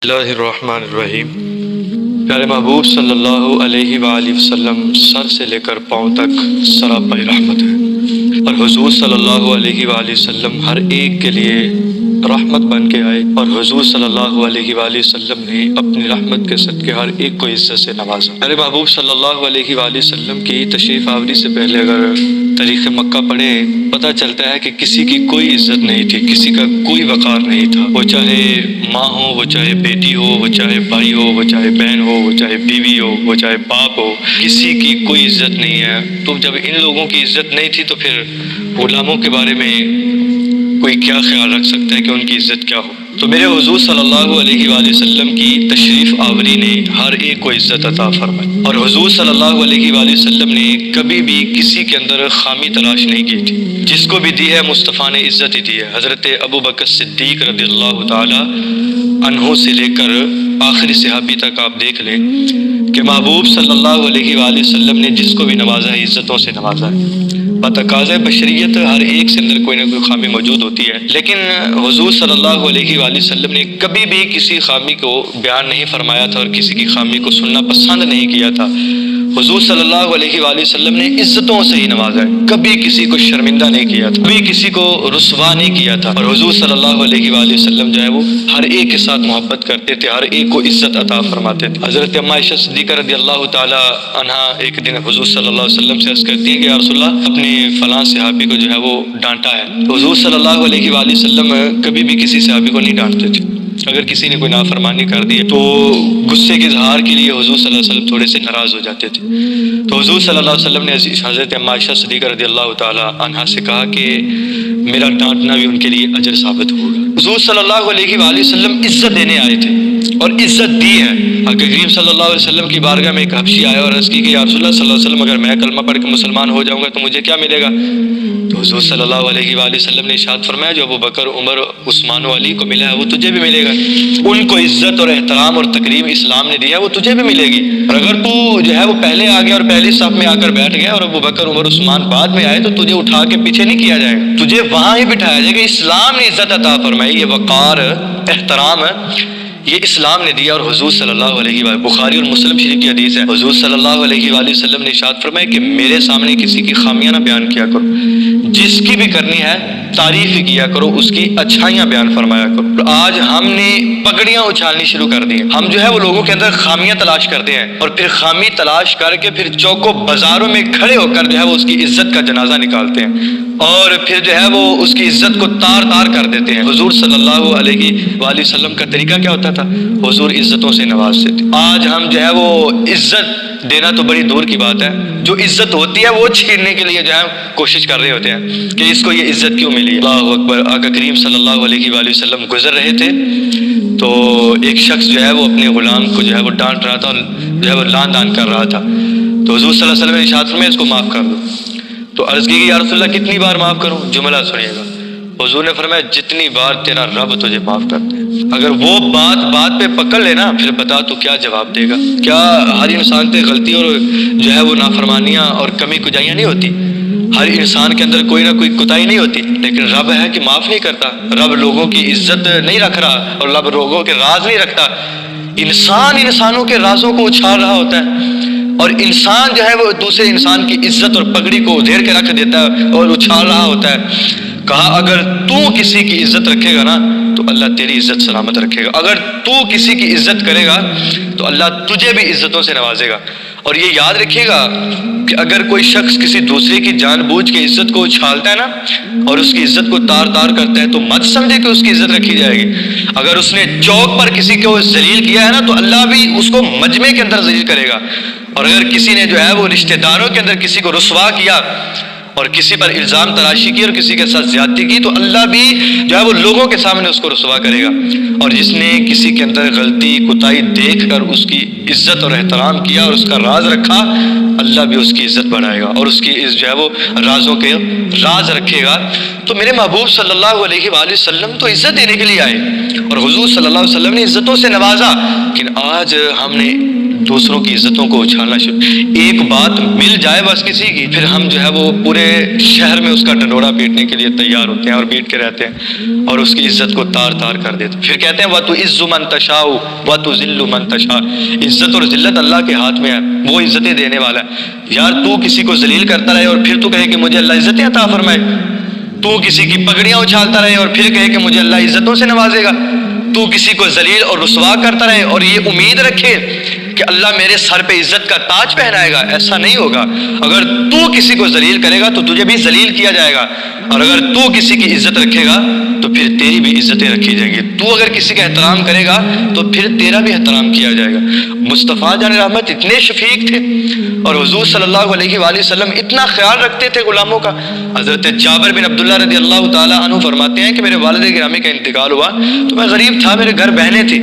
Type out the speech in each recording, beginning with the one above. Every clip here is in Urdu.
اللہ الرحمن الرحیم۔ پیارے محبوب صلی اللہ علیہ وآلہ وسلم سر سے لے کر پاؤں تک سراپائی رحمت ہے، اور حضور صلی اللہ علیہ وآلہ وسلم ہر ایک کے لیے رحمت بن کے آئے، اور حضور صلی اللہ علیہ وآلہ وسلم نے اپنی رحمت کے صدقے ہر ایک کو عزت سے نوازا۔ پیارے محبوب صلی اللہ علیہ وآلہ وسلم کی تشریف آوری سے پہلے اگر تاریخ مکہ پڑھیں، پتہ چلتا ہے کہ کسی کی کوئی عزت نہیں تھی، کسی کا کوئی وقار نہیں تھا، وہ چاہے ماں ہو، وہ چاہے بیٹی ہو، وہ چاہے بھائی ہو، وہ چاہے بہن ہو، وہ چاہے بیوی ہو، وہ چاہے باپ ہو، کسی کی کوئی عزت نہیں ہے۔ تو جب ان لوگوں کی عزت نہیں تھی تو پھر غلاموں کے بارے میں کوئی کیا خیال رکھ سکتا ہے کہ ان کی عزت کیا ہو؟ تو میرے حضور صلی اللہ علیہ وآلہ وسلم کی تشریف آوری نے ہر ایک کو عزت عطا فرمائی، اور حضور صلی اللہ علیہ وآلہ وسلم نے کبھی بھی کسی کے اندر خامی تلاش نہیں کی تھی۔ جس کو بھی دی ہے مصطفیٰ نے عزت ہی دی ہے۔ حضرت ابو بکر صدیق رضی اللہ تعالی عنہ سے لے کر آخری صحابی تک آپ دیکھ لیں کہ محبوب صلی اللہ علیہ وآلہ وسلم نے جس کو بھی نوازا ہے عزتوں سے نوازا ہے۔ بتقاضۂ بشریت ہر ایک سے اندر کوئی نہ کوئی خامی موجود ہوتی ہے، لیکن حضور صلی اللہ علیہ وآلہ وسلم نے کبھی بھی کسی خامی کو بیان نہیں فرمایا تھا اور کسی کی خامی کو سننا پسند نہیں کیا تھا۔ حضور صلی اللہ علیہ وآلہ وسلم نے عزتوں سے ہی نوازا ہے، کبھی کسی کو شرمندہ نہیں کیا تھا، کبھی کسی کو رسوا نہیں کیا تھا، اور حضور صلی اللہ علیہ وآلہ وسلم جو ہے وہ ہر ایک کے ساتھ محبت کرتے تھے، ہر ایک کو عزت عطا فرماتے تھے۔ حضرت اما عائشہ صدیقہ رضی اللہ تعالی عنہا ایک دن حضور صلی اللہ علیہ وسلم سے عرض کرتی ہیں کہ یا رسول اللہ، اپنے فلاں صحابی کو جو ہے وہ ڈانٹا ہے۔ تو حضور صلی اللہ علیہ وآلہ وسلم کبھی بھی کسی صحابی کو نہیں ڈانٹتے تھے۔ اگر کسی نے کوئی نافرمانی کر دی تو غصے کے اظہار کے لیے حضور صلی اللہ علیہ وسلم تھوڑے سے ناراض ہو جاتے تھے۔ تو حضور صلی اللہ علیہ وسلم نے حضرت اما عائشہ صدیقہ رضی اللہ تعالی عنہا سے کہا کہ میرا ڈانٹنا بھی ان کے لیے اجر ثابت ہوگا۔ حضور صلی اللہ علیہ وآلہ وسلم عزت دینے آئے تھے اور عزت دی ہے۔ آقا کریم صلی اللہ علیہ وسلم کی بارگاہ میں ایک حبشی آیا اور عرض کی کہ یا رسول اللہ صلی اللہ علیہ وسلم، اگر میں کلمہ پڑھ کے مسلمان ہو جاؤں گا تو مجھے کیا ملے گا؟ تو حضور صلی اللہ علیہ وآلہ وسلم نے ارشاد فرمایا جو ابو بکر، عمر، عثمان و علی کو ملا ہے وہ تجھے بھی ملے گا۔ ان کو عزت اور احترام اور تکریم اسلام نے دیا ہے، وہ تجھے بھی ملے گی۔ اور اگر تو جو ہے وہ پہلے آ گیا اور پہلی صف میں آ کر بیٹھ گیا اور ابو بکر، عمر، عثمان بعد میں آئے تو تجھے اٹھا کے پیچھے نہیں کیا جائے گا، تجھے وہاں ہی بٹھایا جائے گا۔ اسلام نے عزت عطا فرمائی، یہ وقار، احترام یہ اسلام نے دیا۔ اور حضور صلی اللہ علیہ وآلہ، بخاری اور مسلم شریف کی حدیث ہے، حضور صلی اللہ علیہ وآلہ وسلم نے ارشاد فرمایا کہ میرے سامنے کسی کی خامیاں نہ بیان کیا کرو، جس کی بھی کرنی ہے تعریف ہی کیا کرو، اس کی اچھائیاں بیان فرمایا کرو۔ آج ہم نے پگڑیاں اچھالنی شروع کر دی ہیں، ہم جو ہے وہ لوگوں کے اندر خامیاں تلاش کرتے ہیں اور پھر خامی تلاش کر کے پھر چوکوں بازاروں میں کھڑے ہو کر جو ہے وہ اس کی عزت کا جنازہ نکالتے ہیں اور پھر جو ہے وہ اس کی عزت کو تار تار کر دیتے ہیں۔ حضور صلی اللہ علیہ وآلہ وسلم کا طریقہ کیا ہوتا تھا؟ حضور عزتوں سے نوازتے تھے۔ آج ہم جو ہے وہ عزت دینا تو بڑی دور کی بات ہے، جو عزت ہوتی ہے وہ چھیننے کے لیے جو ہے کوشش کر رہے ہوتے ہیں کہ اس کو یہ عزت کیوں ملی۔ اللہ اکبر۔ آقا کریم صلی اللہ علیہ وآلہ وسلم گزر رہے تھے تو ایک شخص جو ہے وہ اپنے غلام کو جو ہے وہ ڈانٹ رہا تھا اور جو ہے وہ لان دان کر رہا تھا۔ تو حضور صلی اللہ علیہ وسلم نے ارشاد فرمایا اس کو معاف کر دو۔ تو عرض کی کہ یا رسول اللہ کتنی بار معاف کروں؟ جملہ سنیے گا۔ حضور نے فرمایا جتنی بار تیرا رب تجھے معاف کر دے۔ اگر وہ بات پہ پکڑ لینا پھر بتا تو کیا جواب دے گا؟ کیا ہر انسان پہ غلطی اور جو ہے وہ نافرمانیاں اور کمی کجائیاں نہیں ہوتی؟ ہر انسان کے اندر کوئی نہ کوئی کوتاہی نہیں ہوتی، لیکن رب ہے کہ معاف نہیں کرتا۔ رب لوگوں کی عزت نہیں رکھ رہا اور رب لوگوں کے راز نہیں رکھتا۔ انسان انسانوں کے رازوں کو اچھال رہا ہوتا ہے اور انسان جو ہے وہ دوسرے انسان کی عزت اور پگڑی کو ادھیر کے رکھ دیتا ہے اور اچھال رہا ہوتا ہے۔ کہا اگر تو کسی کی عزت رکھے گا نا تو اللہ تیری عزت سلامت رکھے گا، اگر تو کسی کی عزت کرے گا تو اللہ تجھے بھی عزتوں سے نوازے گا۔ اور یہ یاد رکھیے گا کہ اگر کوئی شخص کسی دوسرے کی جان بوجھ کے عزت کو اچھالتا ہے نا اور اس کی عزت کو تار تار کرتا ہے تو مت سمجھے کہ اس کی عزت رکھی جائے گی۔ اگر اس نے چوک پر کسی کو ذلیل کیا ہے نا تو اللہ بھی اس کو مجمع کے اندر ذلیل کرے گا، اور اگر کسی نے جو ہے وہ رشتہ داروں کے اندر کسی کو رسوا کیا اور کسی پر الزام تراشی کی اور کسی کے ساتھ زیادتی کی تو اللہ بھی جو ہے وہ لوگوں کے سامنے اس کو رسوا کرے گا۔ اور جس نے کسی کے اندر غلطی کوتاہی دیکھ کر اس کی عزت اور احترام کیا اور اس کا راز رکھا، اللہ بھی اس کی عزت بڑھائے گا اور اس کی جو ہے وہ رازوں کے راز رکھے گا۔ تو میرے محبوب صلی اللہ علیہ وآلہ وسلم تو عزت دینے کے لیے آئے اور حضور صلی اللہ علیہ وسلم نے عزتوں سے نوازا، لیکن آج ہم نے دوسروں کی عزتوں کو اچھالنا شروع. ایک بات مل جائے بس کسی کی، پھر ہم جو ہے وہ پورے شہر میں اس کا ڈنڈورا پیٹنے کے لیے تیار ہوتے ہیں اور پیٹ کے رہتے ہیں اور اس کی عزت کو تار تار کر دیتے ہیں. پھر کہتے ہیں وَتُعِزُّ مَن تَشَاءُ وَتُذِلُّ مَن تَشَاءُ. عزت اور ذلت اللہ کے ہاتھ میں ہے، وہ عزتیں دینے والا ہے. یار تو کسی کو ذلیل کرتا رہے اور پھر تو کہے کہ مجھے اللہ عزتیں عطا فرمائے. تو کسی کی پگڑیاں اچھالتا رہے اور پھر کہے کہ مجھے اللہ عزتوں سے نوازے گا. تو کسی کو ذلیل اور رسوا کرتا رہے اور یہ امید رکھے کہ اللہ میرے سر پہ عزت کا تاج پہنائے گا. ایسا نہیں ہوگا. اگر تو کسی کو ذلیل کرے گا تو تجھے بھی ذلیل کیا جائے گا، اور اگر تو کسی کی عزت رکھے گا تو پھر تیری بھی عزتیں رکھی جائیں گی. تو اگر کسی کا احترام کرے گا تو پھر تیرا بھی احترام کیا جائے گا. مصطفیٰ جان رحمت اتنے شفیق تھے اور حضور صلی اللہ علیہ وآلہ وسلم اتنا خیال رکھتے تھے غلاموں کا. حضرت جابر بن عبداللہ رضی اللہ تعالیٰ عنہ فرماتے ہیں کہ میرے والد گرامی کا انتقال ہوا تو میں غریب تھا، میرے گھر بہنیں تھیں.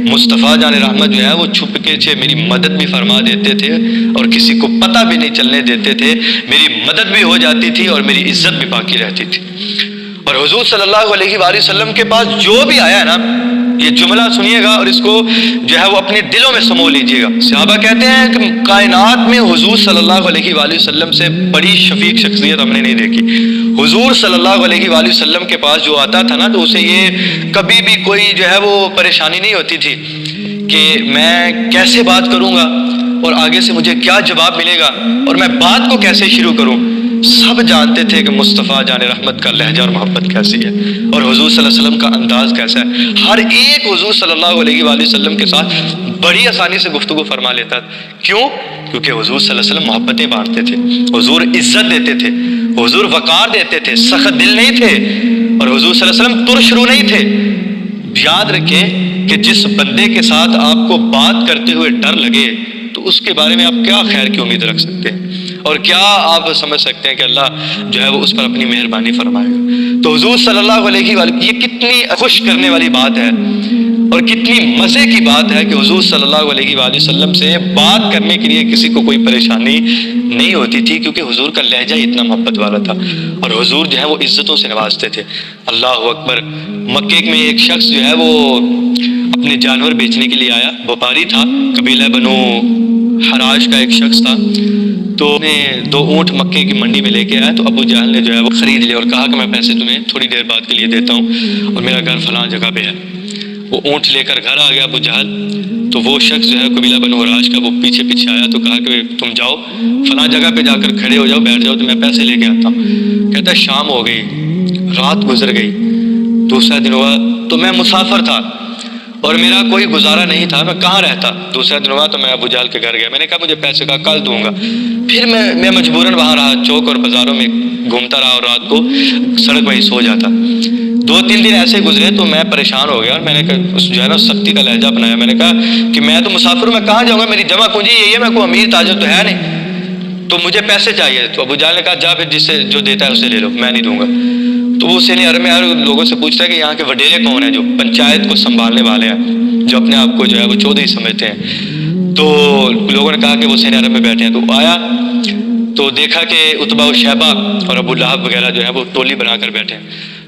مصطفیٰ جان رحمت جو ہے وہ چھپ کے میری مدد بھی فرما دیتے تھے اور کسی کو پتہ بھی نہیں چلنے دیتے تھے. میری مدد بھی ہو جاتی تھی اور میری عزت بھی باقی رہتی تھی. اور حضور صلی اللہ علیہ وآلہ وسلم کے پاس جو بھی آیا ہے نا، یہ جملہ سنیے گا اور اس کو جو ہے وہ اپنے دلوں میں سمو لیجئے گا. صحابہ کہتے ہیں کہ کائنات میں حضور صلی اللہ علیہ وآلہ وسلم سے بڑی شفیق شخصیت ہم نے نہیں دیکھی. حضور صلی اللہ علیہ وآلہ وسلم کے پاس جو آتا تھا نا تو اسے یہ کبھی بھی کوئی جو ہے وہ پریشانی نہیں ہوتی تھی کہ میں کیسے بات کروں گا اور آگے سے مجھے کیا جواب ملے گا اور میں بات کو کیسے شروع کروں. سب جانتے تھے کہ مصطفیٰ جان رحمت کا لہجہ اور محبت کیسی ہے اور حضور صلی اللہ علیہ وسلم کا انداز کیسا ہے. ہر ایک حضور صلی اللہ علیہ وآلہ وسلم کے ساتھ بڑی آسانی سے گفتگو فرما لیتا تھا. کیوں؟ کیونکہ حضور صلی اللہ علیہ وسلم محبتیں بانٹتے تھے، حضور عزت دیتے تھے، حضور وقار دیتے تھے، سخت دل نہیں تھے اور حضور صلی اللہ علیہ وسلم ترش رو نہیں تھے. یاد رکھیں کہ جس بندے کے ساتھ آپ کو بات کرتے ہوئے ڈر لگے تو اس کے بارے میں آپ کیا خیر کی امید رکھ سکتے ہیں اور کیا آپ سمجھ سکتے ہیں کہ اللہ جو ہے وہ اس پر اپنی مہربانی فرمائے گا. تو حضور صلی اللہ علیہ وآلہ یہ کتنی خوش کرنے والی بات ہے اور کتنی مزے کی بات ہے کہ حضور صلی اللہ علیہ وآلہ وسلم سے بات کرنے کے لیے کسی کو کوئی پریشانی نہیں ہوتی تھی کیونکہ حضور کا لہجہ اتنا محبت والا تھا اور حضور جو ہے وہ عزتوں سے نوازتے تھے. اللہ اکبر. مکے میں ایک شخص جو ہے وہ اپنے جانور بیچنے کے لیے آیا، وپاری تھا، قبیلہ بنو حراش کا ایک شخص تھا. تو نے 2 اونٹ مکے کی منڈی میں لے کے آیا تو ابو جہل نے جو ہے وہ خرید لیا اور کہا کہ میں پیسے تمہیں تھوڑی دیر بعد کے لیے دیتا ہوں اور میرا گھر فلاں جگہ پہ ہے. وہ اونٹ لے کر گھر آ گیا ابو جہل. تو وہ شخص جو ہے قبیلہ بنو حراش کا وہ پیچھے پیچھے آیا تو کہا کہ تم جاؤ فلاں جگہ پہ جا کر کھڑے ہو جاؤ، بیٹھ جاؤ تو میں پیسے لے کے آتا ہوں. کہتا ہے شام ہو گئی، رات گزر گئی، دوسرا دن ہوا تو میں مسافر تھا اور میرا کوئی گزارا نہیں تھا، میں کہاں رہتا. دوسرا دن ہوا تو میں ابو جہل کے گھر گیا. میں نے کہا مجھے پیسے کا کل دوں گا. پھر میں مجبوراً وہاں رہا، چوک اور بازاروں میں گھومتا رہا اور رات کو سڑک وہیں سو جاتا. 2-3 دن ایسے گزرے تو میں پریشان ہو گیا اور میں نے کہا اس جو ہے نا سختی کا لہجہ اپنایا. میں نے کہا کہ میں تو مسافر ہوں، میں کہاں جاؤں گا، میری جمع پونجی یہی ہے، میں کوئی امیر تاجر تو ہے نہیں، تو مجھے پیسے چاہیے. تو ابو جہل نے کہا جا پھر جس سے جو دیتا ہے اسے لے لو، میں نہیں دوں گا. تو وہ سینئر میں لوگوں سے پوچھتا ہے کہ یہاں کے وڈیرے کون ہیں جو پنچایت کو سنبھالنے والے ہیں، جو اپنے آپ کو جو ہے وہ چودھری سمجھتے ہیں. تو لوگوں نے کہا کہ وہ سینئر میں بیٹھے ہیں. تو آیا تو دیکھا کہ عتبہ و شیبہ اور ابو لہب وغیرہ جو ہے وہ ٹولی بنا کر بیٹھے ہیں.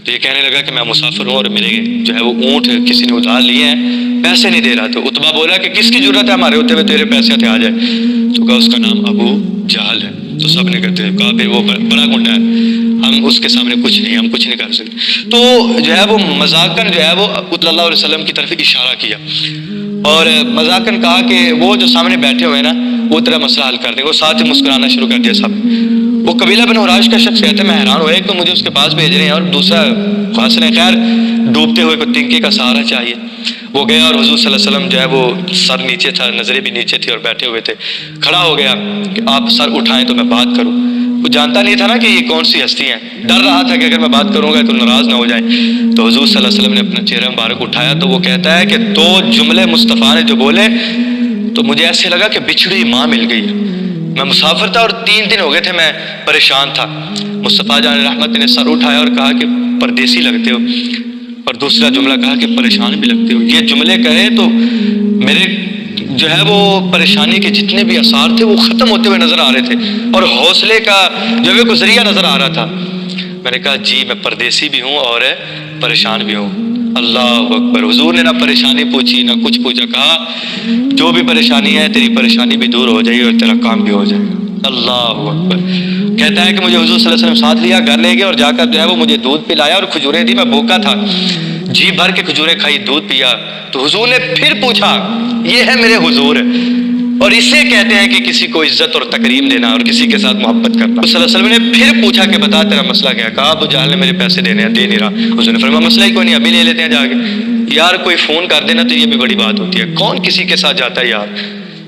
تو یہ کہنے لگا کہ میں مسافر ہوں اور میرے جو ہے وہ اونٹ کسی نے ادھار لیے ہیں، پیسے نہیں دے رہا. تو عتبہ بولا کہ کس کی ضرورت ہے ہمارے ہوتے ہوئے تیرے پیسے ہتھے آ جائے. تو کہا اس کا نام ابو جہل ہے. تو سب نے کہتے ہیں کہا پھر وہ بڑا گنڈا ہے، ہم اس کے سامنے کچھ نہیں، ہم کچھ نہیں کر سکتے. تو جو ہے وہ مذاقاً جو ہے وہ صلی اللہ علیہ وسلم کی طرف اشارہ کیا اور مذاقاً کہا کہ وہ جو سامنے بیٹھے ہوئے نا وہ تیرا مسئلہ حل کر دیں. وہ ساتھ ہی مسکرانا شروع کر دیا سب. وہ قبیلہ بنو حراش کا شخص کہتا ہے میں حیران ہوا، ایک تو مجھے اس کے پاس بھیج رہے ہیں اور دوسرا حسن خیر ڈوبتے ہوئے کو تنکے کا سہارا چاہیے. وہ گیا اور حضور صلی اللہ علیہ وسلم جو ہے وہ سر نیچے تھا، نظریں بھی نیچے تھی اور بیٹھے ہوئے تھے. کھڑا ہو گیا کہ آپ سر اٹھائیں تو میں بات کروں. وہ جانتا نہیں تھا نا کہ یہ کون سی ہستی ہیں، ڈر رہا تھا کہ اگر میں بات کروں گا تو ناراض نہ ہو جائیں. تو حضور صلی اللہ علیہ وسلم نے اپنا چہرہ مبارک اٹھایا تو وہ کہتا ہے کہ 2 جملے مصطفیٰ نے جو بولے تو مجھے ایسے لگا کہ بچھڑی ماں مل گئی. میں مسافر تھا اور 3 دن ہو گئے تھے میں پریشان تھا. مصطفیٰ جان رحمت نے سر اٹھایا اور کہا کہ پردیسی لگتے ہو، اور دوسرا جملہ کہا کہ پریشان بھی لگتے ہو. یہ جملے کہے تو میرے جو ہے وہ پریشانی کے جتنے بھی آثار تھے وہ ختم ہوتے ہوئے نظر آ رہے تھے اور حوصلے کا جو ہے کوئی ذریعہ نظر آ رہا تھا. میں نے کہا جی میں پردیسی بھی ہوں اور پریشان بھی ہوں. اللہ اکبر. حضور نے نہ پریشانی پوچھی نہ کچھ پوچھا, کہا جو بھی پریشانی ہے تیری پریشانی بھی دور ہو جائے گی اور تیرا کام بھی ہو جائے گا. اللہ اکبر. کہتا ہے کہ مجھے حضور صلی اللہ علیہ وسلم ساتھ لیا, گھر لے گیا اور جا کر جو ہے وہ مجھے دودھ پلایا اور کھجوریں دی. میں بھوکا تھا, جی بھر کے کھجوریں کھائی, دودھ پیا. تو حضور نے پھر پوچھا, یہ ہے میرے حضور, اور اسے کہتے ہیں کہ کسی کو عزت اور تکریم دینا اور کسی کے ساتھ محبت کرنا. صلی اللہ علیہ وسلم نے پھر پوچھا کہ بتا تیرا مسئلہ کیا. کہا ابو جہل نے میرے پیسے دینے ہیں, دے نہیں رہا. حضور نے فرمایا مسئلہ ہی کوئی نہیں, ابھی لے لیتے ہیں جا کے. یار کوئی فون کر دینا تو یہ بھی بڑی بات ہوتی ہے. کون کسی کے ساتھ جاتا ہے یار,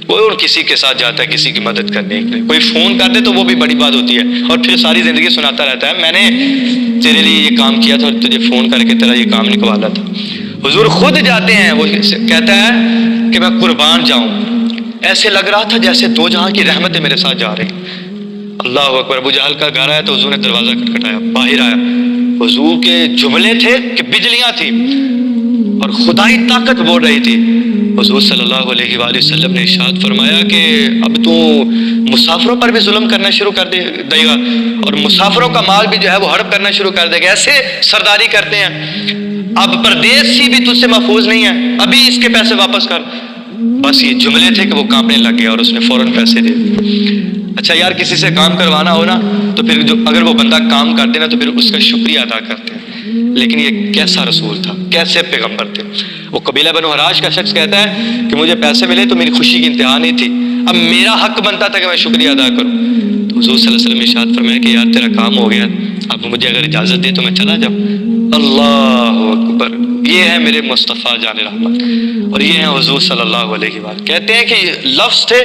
کوئی اور کسی کے ساتھ جاتا ہے کسی کی مدد کرنے کے لیے. کوئی فون کر دے تو وہ بھی بڑی بات ہوتی ہے, اور پھر ساری زندگی سناتا رہتا ہے میں نے تیرے لیے یہ کام کیا تھا اور تجھے فون کر کے تیرا یہ کام نکوالا تھا. حضور خود جاتے ہیں, وہ کہتا ہے کہ میں قربان جاؤں, ایسے لگ رہا تھا جیسے دو جہاں کی رحمتیں میرے ساتھ جا رہی. اللہ اکبر. ابو جہل کا گھر آیا تو حضور نے دروازہ کھٹکھٹایا, باہر آیا. حضور کے جملے تھے کہ بجلیاں تھیں اور خدائی طاقت بول رہی تھی. حضور صلی اللہ علیہ وآلہ وسلم نے ارشاد فرمایا کہ اب تو مسافروں پر بھی ظلم کرنا شروع کر دے گا اور مسافروں کا مال بھی جو ہے وہ ہڑپ کرنا شروع کر دے گا. ایسے سرداری کرتے ہیں, اب پردیسی بھی تجھ سے محفوظ نہیں ہے, ابھی اس کے پیسے واپس کر. بس یہ جملے تھے کہ وہ کانپنے لگ گیا اور اس نے فوراً پیسے دے دیے. اچھا یار کسی سے کام کروانا ہو نا تو پھر اگر وہ بندہ کام کر دے نا تو پھر اس کا شکریہ ادا کرتے ہیں. لیکن یہ کیسا رسول تھا, کیسے پیغمبر تھے. وہ قبیلہ بنو حراش کا شخص کہتا ہے کہ مجھے پیسے ملے تو میری خوشی کی انتہا نہیں تھی, اب میرا حق بنتا تھا کہ میں شکریہ ادا کروں. تو حضور صلی اللہ علیہ وسلم نے ارشاد فرمایا کہ یار تیرا کام ہو گیا, اب مجھے اگر اجازت دے تو میں چلا جاؤں. اللہ اکبر. یہ ہے میرے مصطفیٰ جان رحمت, اور یہ ہیں حضور صلی اللہ علیہ وآلہ. کہتے ہیں کہ یہ لفظ تھے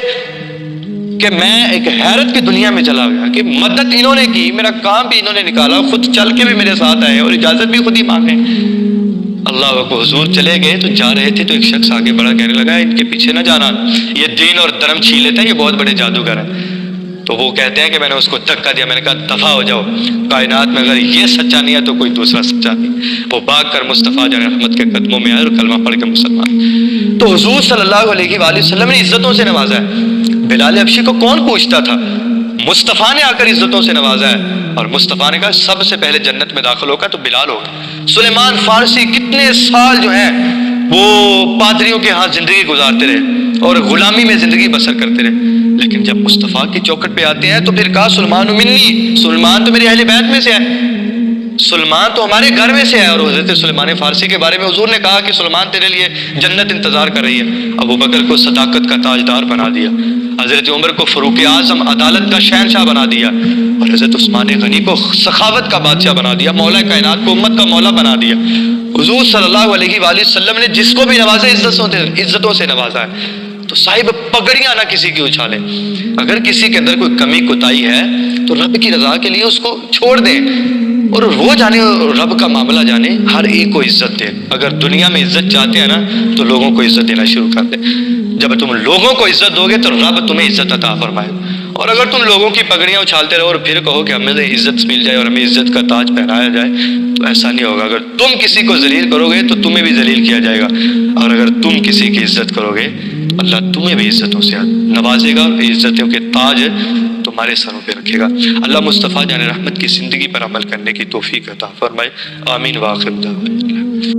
کہ میں ایک حیرت کی دنیا میں چلا گیا کہ مدد انہوں نے کی, میرا کام بھی انہوں نے نکالا, خود چل کے بھی میرے ساتھ آئے اور اجازت بھی خود ہی مانگے. اللہ کو حضور چلے گئے تو جا رہے تھے تو ایک شخص آگے بڑا کہنے لگا ان کے پیچھے نہ جانا, یہ دین اور دھرم چھین لیتے ہیں, یہ بہت بڑے جادوگر ہیں. تو وہ کہتے ہیں کہ میں نے اس کو دھکا دیا, میں نے کہا دفع ہو جاؤ, کائنات میں اگر یہ سچا نہیں ہے تو کوئی دوسرا سچا نہیں. وہ بھاگ کر مصطفیٰ جان رحمت کے قدموں میں آئے اور کلمہ پڑھ کے مسلمان. تو حضور صلی اللہ علیہ وآلہ وسلم نے عزتوں سے نوازا ہے. بلال حبشی کو کون پوچھتا تھا, مصطفیٰ نے آ کر عزتوں سے نوازا ہے, اور مصطفیٰ نے کہا سب سے پہلے جنت میں داخل ہوگا تو بلال ہوگا. سلیمان فارسی کتنے سال جو ہیں وہ پادریوں کے ہاں زندگی گزارتے رہے اور غلامی میں زندگی بسر کرتے رہے, لیکن جب مصطفیٰ کی چوکٹ پہ آتے ہیں تو پھر کہا سلمان منی, سلمان تو میرے اہل بیت میں سے ہے, سلمان تو ہمارے گھر میں سے ہے. اور حضرت سلیمان فارسی کے بارے میں حضور نے کہا کہ سلمان تیرے لیے جنت انتظار کر رہی ہے. ابو بکر کو صداقت کا تاجدار بنا دیا, حضرت عمر کو فاروق اعظم عدالت کا شہنشاہ بنا دیا, اور حضرت عثمان غنی کو سخاوت کا بادشاہ بنا دیا, مولا کائنات کو امت کا مولا بنا دیا. حضور صلی اللہ علیہ وآلہ وسلم نے جس کو بھی نوازا عزتوں سے نوازا ہے. تو صاحب پگڑیاں نہ کسی کی اچھالیں. اگر کسی کے اندر کوئی کمی کوتاہی ہے تو رب کی رضا کے لیے اس کو چھوڑ دیں, اور وہ جانے رب کا معاملہ جانے, ہر ایک کو عزت دے. اگر دنیا میں عزت چاہتے ہیں نا تو لوگوں کو عزت دینا شروع کر دیں. جب تم لوگوں کو عزت دو گے تو رب تمہیں عزت عطا فرمائے. اور اگر تم لوگوں کی پگڑیاں اچھالتے رہو اور پھر کہو کہ ہمیں عزت مل جائے اور ہمیں عزت کا تاج پہنایا جائے, تو ایسا نہیں ہوگا. اگر تم کسی کو ذلیل کرو گے تو تمہیں بھی ذلیل کیا جائے گا, اور اگر تم کسی کی عزت کرو گے اللہ تمہیں بھی عزتوں سے نوازے گا اور عزتوں کے تاج تمہارے سروں پہ رکھے گا. اللہ مصطفیٰ جان رحمت کی زندگی پر عمل کرنے کی توفیق عطا فرمائے. آمین. واخر دعوانا